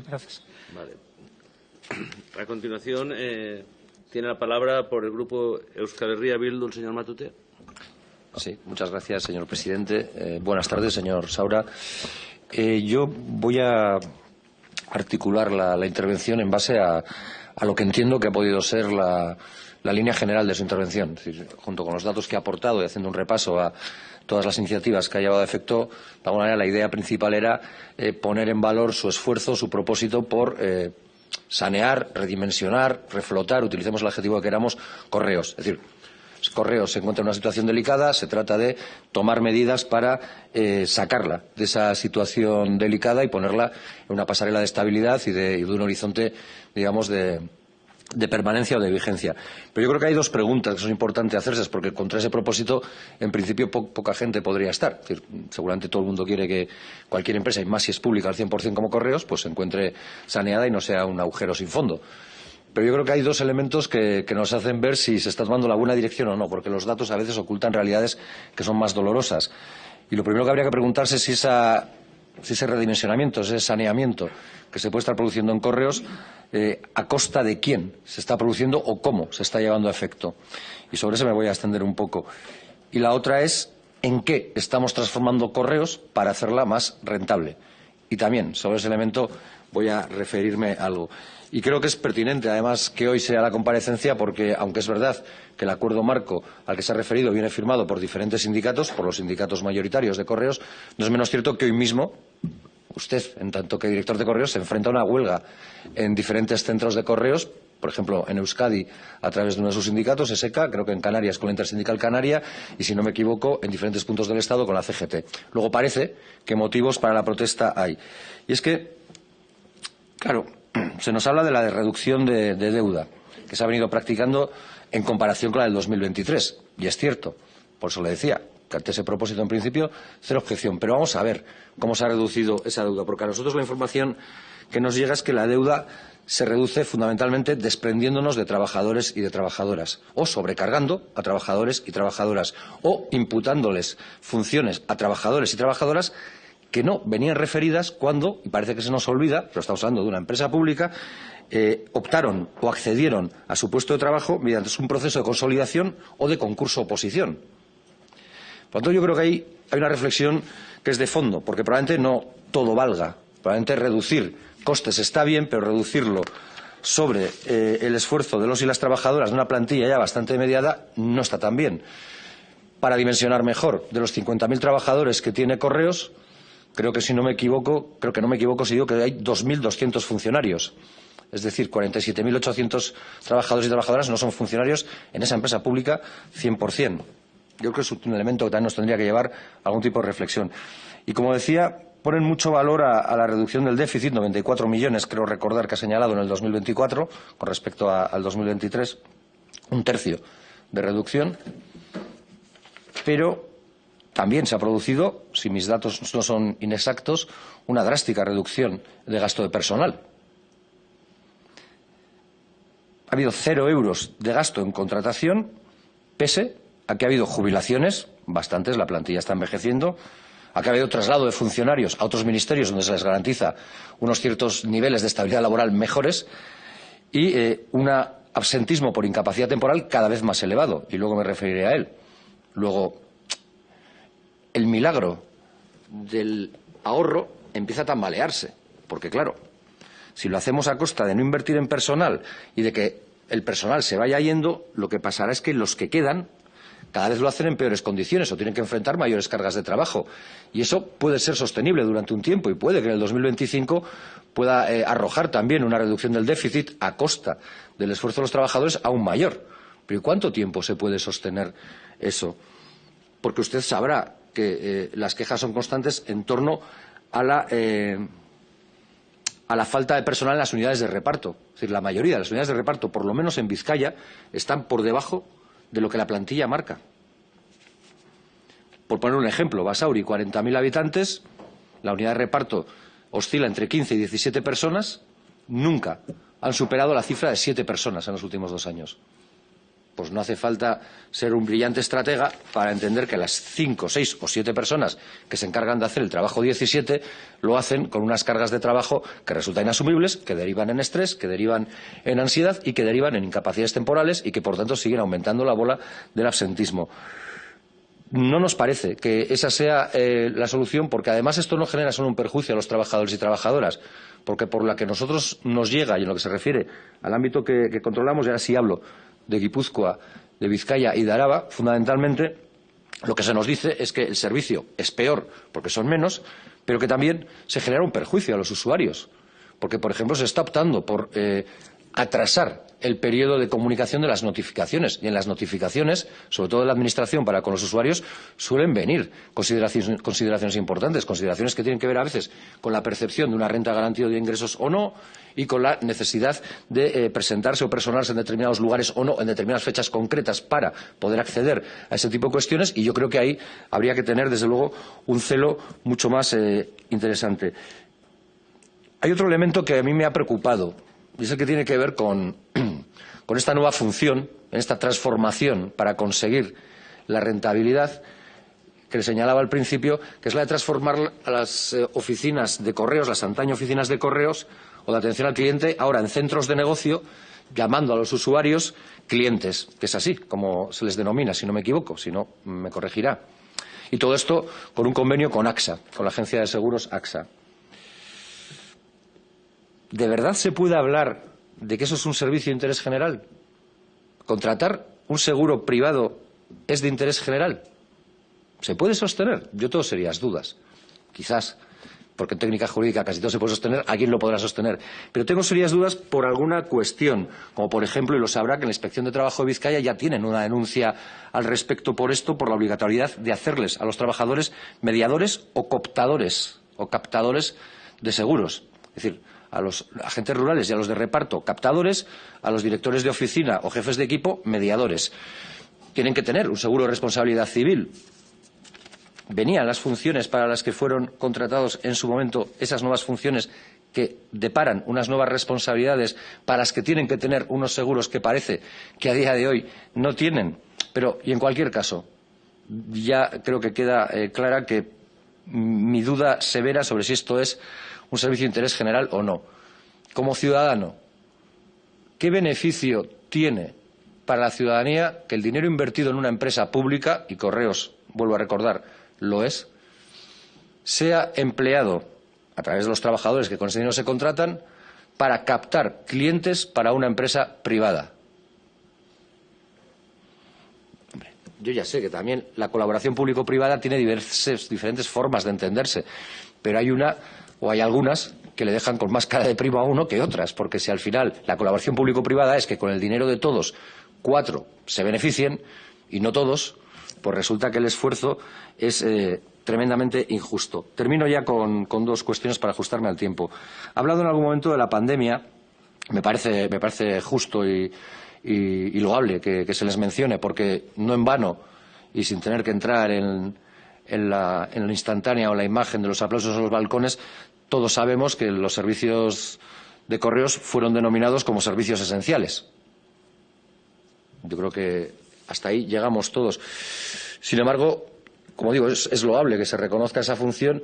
Gracias. Vale. A continuación, tiene la palabra por el Grupo Euskal Herria Bildu el señor Matute. Sí, muchas gracias, señor presidente. Buenas tardes, señor Saura. Yo voy a articular la intervención en base a lo que entiendo que ha podido ser la línea general de su intervención. Es decir, junto con los datos que ha aportado y haciendo un repaso a todas las iniciativas que ha llevado a efecto, de alguna manera la idea principal era poner en valor su esfuerzo, su propósito por sanear, redimensionar, reflotar, utilicemos el adjetivo que queramos, Correos. Es decir, Correos se encuentra en una situación delicada, se trata de tomar medidas para sacarla de esa situación delicada y ponerla en una pasarela de estabilidad y de un horizonte, digamos, de permanencia o de vigencia. Pero yo creo que hay dos preguntas que son importantes hacerse, porque contra ese propósito, en principio, poca gente podría estar. Es decir, seguramente todo el mundo quiere que cualquier empresa, y más si es pública al 100% como Correos, pues se encuentre saneada y no sea un agujero sin fondo. Pero yo creo que hay dos elementos que nos hacen ver si se está tomando la buena dirección o no, porque los datos a veces ocultan realidades que son más dolorosas. Y lo primero que habría que preguntarse es si ese redimensionamiento, ese saneamiento que se puede estar produciendo en Correos, a costa de quién se está produciendo o cómo se está llevando a efecto. Y sobre eso me voy a extender un poco. Y la otra es en qué estamos transformando Correos para hacerla más rentable. Y también sobre ese elemento voy a referirme a algo. Y creo que es pertinente, además, que hoy sea la comparecencia, porque, aunque es verdad que el acuerdo marco al que se ha referido viene firmado por diferentes sindicatos, por los sindicatos mayoritarios de Correos, no es menos cierto que hoy mismo usted, en tanto que director de Correos, se enfrenta a una huelga en diferentes centros de Correos, por ejemplo, en Euskadi, a través de uno de sus sindicatos, ESECA, creo que en Canarias con la Intersindical Canaria y, si no me equivoco, en diferentes puntos del Estado con la CGT. Luego parece que motivos para la protesta hay. Y es que, claro, se nos habla de la reducción de deuda que se ha venido practicando en comparación con la del 2023. Y es cierto, por eso le decía, que ante ese propósito en principio, cero objeción. Pero vamos a ver cómo se ha reducido esa deuda, porque a nosotros la información que nos llega es que la deuda se reduce fundamentalmente desprendiéndonos de trabajadores y de trabajadoras, o sobrecargando a trabajadores y trabajadoras, o imputándoles funciones a trabajadores y trabajadoras que no venían referidas cuando, y parece que se nos olvida, pero estamos hablando de una empresa pública, optaron o accedieron a su puesto de trabajo mediante un proceso de consolidación o de concurso-oposición. Por lo tanto, yo creo que hay una reflexión que es de fondo, porque probablemente no todo valga. Probablemente reducir costes está bien, pero reducirlo sobre el esfuerzo de los y las trabajadoras de una plantilla ya bastante mediada no está tan bien. Para dimensionar mejor, de los 50.000 trabajadores que tiene Correos, creo que no me equivoco si digo que hay 2.200 funcionarios. Es decir, 47.800 trabajadores y trabajadoras no son funcionarios en esa empresa pública 100%. Yo creo que es un elemento que también nos tendría que llevar a algún tipo de reflexión. Y como decía, ponen mucho valor a la reducción del déficit, 94 millones, creo recordar que ha señalado en el 2024, con respecto al 2023, un tercio de reducción. Pero también se ha producido, si mis datos no son inexactos, una drástica reducción de gasto de personal. Ha habido 0 euros de gasto en contratación, pese a que ha habido jubilaciones, bastantes, la plantilla está envejeciendo, a que ha habido traslado de funcionarios a otros ministerios donde se les garantiza unos ciertos niveles de estabilidad laboral mejores y un absentismo por incapacidad temporal cada vez más elevado, y luego me referiré a él. Luego, el milagro del ahorro empieza a tambalearse, porque claro, si lo hacemos a costa de no invertir en personal y de que el personal se vaya yendo, lo que pasará es que los que quedan cada vez lo hacen en peores condiciones o tienen que enfrentar mayores cargas de trabajo. Y eso puede ser sostenible durante un tiempo y puede que en el 2025 pueda arrojar también una reducción del déficit a costa del esfuerzo de los trabajadores aún mayor. Pero ¿y cuánto tiempo se puede sostener eso? Porque usted sabrá que las quejas son constantes en torno a la falta de personal en las unidades de reparto. Es decir, la mayoría de las unidades de reparto, por lo menos en Vizcaya, están por debajo de lo que la plantilla marca. Por poner un ejemplo, Basauri, 40.000 habitantes, la unidad de reparto oscila entre 15 y 17 personas, nunca han superado la cifra de 7 personas en los últimos 2 años. pues no hace falta ser un brillante estratega para entender que las 5, 6 o 7 personas que se encargan de hacer el trabajo 17 lo hacen con unas cargas de trabajo que resultan inasumibles, que derivan en estrés, que derivan en ansiedad y que derivan en incapacidades temporales y que, por tanto, siguen aumentando la bola del absentismo. No nos parece que esa sea la solución, porque además esto no genera solo un perjuicio a los trabajadores y trabajadoras, porque por la que nosotros nos llega y en lo que se refiere al ámbito que controlamos, y ahora sí hablo de Guipúzcoa, de Vizcaya y de Araba, fundamentalmente lo que se nos dice es que el servicio es peor porque son menos, pero que también se genera un perjuicio a los usuarios, porque, por ejemplo, se está optando por atrasar el periodo de comunicación de las notificaciones. Y en las notificaciones, sobre todo de la Administración para con los usuarios, suelen venir consideraciones importantes, consideraciones que tienen que ver a veces con la percepción de una renta garantía de ingresos o no, y con la necesidad de presentarse o personarse en determinados lugares o no, en determinadas fechas concretas para poder acceder a ese tipo de cuestiones. Y yo creo que ahí habría que tener, desde luego, un celo mucho más interesante. Hay otro elemento que a mí me ha preocupado, y es el que tiene que ver con esta nueva función, en esta transformación para conseguir la rentabilidad que le señalaba al principio, que es la de transformar a las oficinas de correos, las antaño oficinas de correos o de atención al cliente, ahora en centros de negocio, llamando a los usuarios clientes, que es así como se les denomina, si no me equivoco, si no me corregirá. Y todo esto con un convenio con AXA, con la agencia de seguros AXA. ¿De verdad se puede hablar de que eso es un servicio de interés general? ¿Contratar un seguro privado es de interés general? ¿Se puede sostener? Yo tengo serias dudas. Quizás, porque en técnica jurídica casi todo se puede sostener, alguien lo podrá sostener. Pero tengo serias dudas por alguna cuestión, como por ejemplo, y lo sabrá, que en la Inspección de Trabajo de Vizcaya ya tienen una denuncia al respecto por esto, por la obligatoriedad de hacerles a los trabajadores mediadores o captadores de seguros. Es decir, a los agentes rurales y a los de reparto, captadores, a los directores de oficina o jefes de equipo, mediadores. Tienen que tener un seguro de responsabilidad civil. Venían las funciones para las que fueron contratados en su momento, esas nuevas funciones que deparan unas nuevas responsabilidades para las que tienen que tener unos seguros que parece que a día de hoy no tienen. Pero, y en cualquier caso, ya creo que queda clara que mi duda severa sobre si esto es un servicio de interés general o no. Como ciudadano, ¿qué beneficio tiene para la ciudadanía que el dinero invertido en una empresa pública, y Correos, vuelvo a recordar, lo es, sea empleado a través de los trabajadores que con ese dinero se contratan para captar clientes para una empresa privada? Yo ya sé que también la colaboración público-privada tiene diferentes formas de entenderse, pero hay algunas que le dejan con más cara de primo a uno que otras, porque si al final la colaboración público-privada es que con el dinero de todos 4 se beneficien y no todos, pues resulta que el esfuerzo es tremendamente injusto. Termino ya con 2 cuestiones para ajustarme al tiempo. Ha hablado en algún momento de la pandemia, me parece justo y loable que se les mencione, porque no en vano y sin tener que entrar en la instantánea o la imagen de los aplausos en los balcones, todos sabemos que los servicios de correos fueron denominados como servicios esenciales. Yo creo que hasta ahí llegamos todos. Sin embargo, como digo, es loable que se reconozca esa función,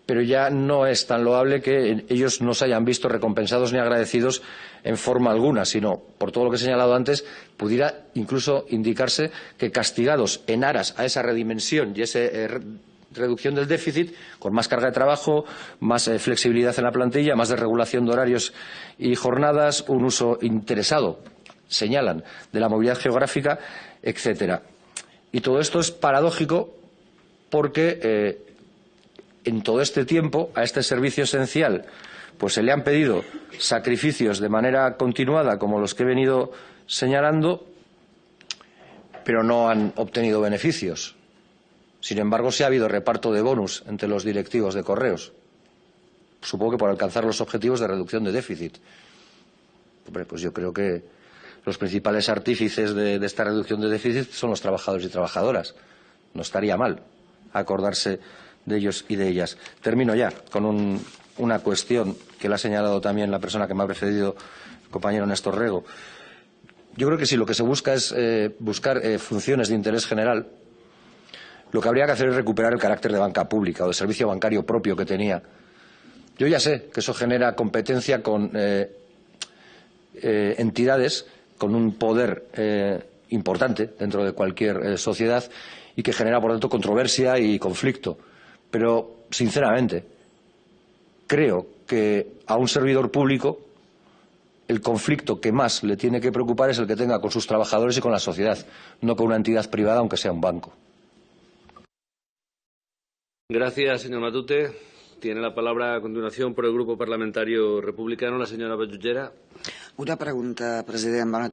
pero ya no es tan loable que ellos no se hayan visto recompensados ni agradecidos en forma alguna, sino, por todo lo que he señalado antes, pudiera incluso indicarse que castigados en aras a esa redimensión y esa reducción del déficit, con más carga de trabajo, más flexibilidad en la plantilla, más desregulación de horarios y jornadas, un uso interesado, señalan, de la movilidad geográfica, etcétera. Y todo esto es paradójico porque en todo este tiempo a este servicio esencial pues se le han pedido sacrificios de manera continuada, como los que he venido señalando, pero no han obtenido beneficios. Sin embargo, sí ha habido reparto de bonus entre los directivos de Correos. Supongo que por alcanzar los objetivos de reducción de déficit. Hombre, pues yo creo que los principales artífices de esta reducción de déficit son los trabajadores y trabajadoras. No estaría mal acordarse de ellos y de ellas. Termino ya con una cuestión que le ha señalado también la persona que me ha precedido, el compañero Néstor Rego. yo creo que si lo que se busca es buscar funciones de interés general, lo que habría que hacer es recuperar el carácter de banca pública o de servicio bancario propio que tenía. Yo ya sé que eso genera competencia con entidades con un poder importante dentro de cualquier sociedad y que genera, por tanto, controversia y conflicto. Pero, sinceramente, creo que a un servidor público el conflicto que más le tiene que preocupar es el que tenga con sus trabajadores y con la sociedad, no con una entidad privada, aunque sea un banco. Gracias, señor Matute. Tiene la palabra a continuación por el Grupo Parlamentario Republicano la señora Bellullera. Una pregunta, president.